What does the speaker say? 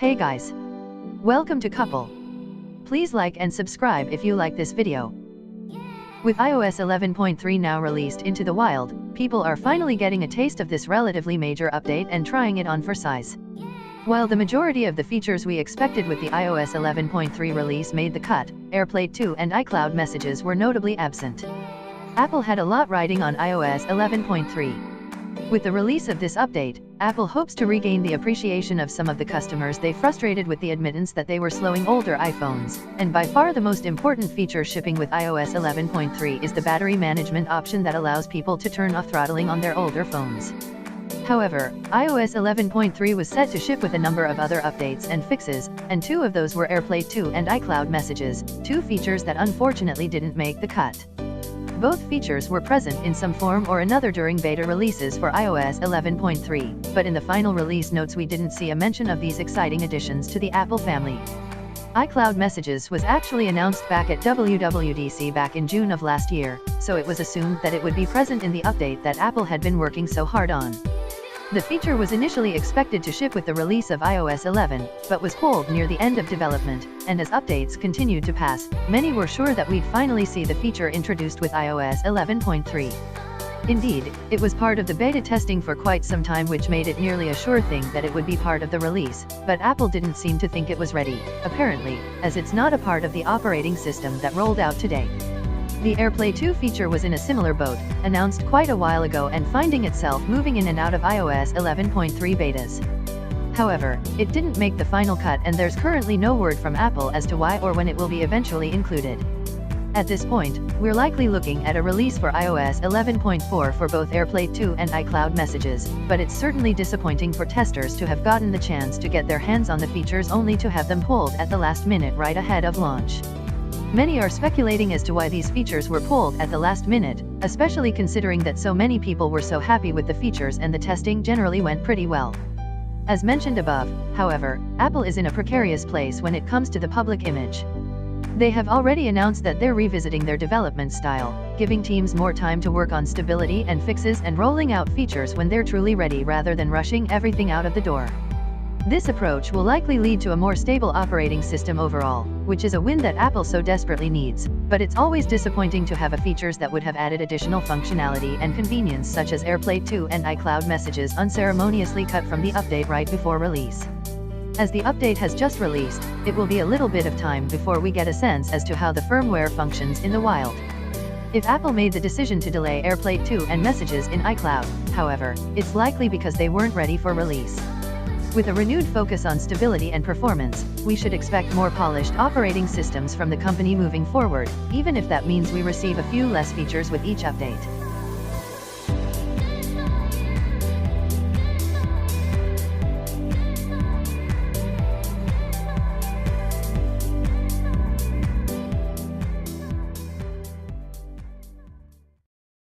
Hey guys! Welcome to Couple. Please like and subscribe if you like this video. With iOS 11.3 now released into the wild, people are finally getting a taste of this relatively major update and trying it on for size. While the majority of the features we expected with the iOS 11.3 release made the cut, AirPlay 2 and iCloud messages were notably absent. Apple had a lot riding on iOS 11.3. With the release of this update, Apple hopes to regain the appreciation of some of the customers they frustrated with the admittance that they were slowing older iPhones, and by far the most important feature shipping with iOS 11.3 is the battery management option that allows people to turn off throttling on their older phones. However, iOS 11.3 was set to ship with a number of other updates and fixes, and two of those were AirPlay 2 and iCloud messages, two features that unfortunately didn't make the cut. Both features were present in some form or another during beta releases for iOS 11.3, but in the final release notes we didn't see a mention of these exciting additions to the Apple family. iCloud Messages was actually announced back at WWDC back in June of last year, so it was assumed that it would be present in the update that Apple had been working so hard on. The feature was initially expected to ship with the release of iOS 11, but was pulled near the end of development, and as updates continued to pass, many were sure that we'd finally see the feature introduced with iOS 11.3. Indeed, it was part of the beta testing for quite some time, which made it nearly a sure thing that it would be part of the release, but Apple didn't seem to think it was ready, apparently, as it's not a part of the operating system that rolled out today. The AirPlay 2 feature was in a similar boat, announced quite a while ago and finding itself moving in and out of iOS 11.3 betas. However, it didn't make the final cut and there's currently no word from Apple as to why or when it will be eventually included. At this point, we're likely looking at a release for iOS 11.4 for both AirPlay 2 and iCloud messages, but it's certainly disappointing for testers to have gotten the chance to get their hands on the features only to have them pulled at the last minute right ahead of launch. Many are speculating as to why these features were pulled at the last minute, especially considering that so many people were so happy with the features and the testing generally went pretty well. As mentioned above, however, Apple is in a precarious place when it comes to the public image. They have already announced that they're revisiting their development style, giving teams more time to work on stability and fixes and rolling out features when they're truly ready rather than rushing everything out of the door. This approach will likely lead to a more stable operating system overall, which is a win that Apple so desperately needs, but it's always disappointing to have features that would have added additional functionality and convenience such as AirPlay 2 and iCloud messages unceremoniously cut from the update right before release. As the update has just released, it will be a little bit of time before we get a sense as to how the firmware functions in the wild. If Apple made the decision to delay AirPlay 2 and messages in iCloud, however, it's likely because they weren't ready for release. With a renewed focus on stability and performance, we should expect more polished operating systems from the company moving forward, even if that means we receive a few less features with each update.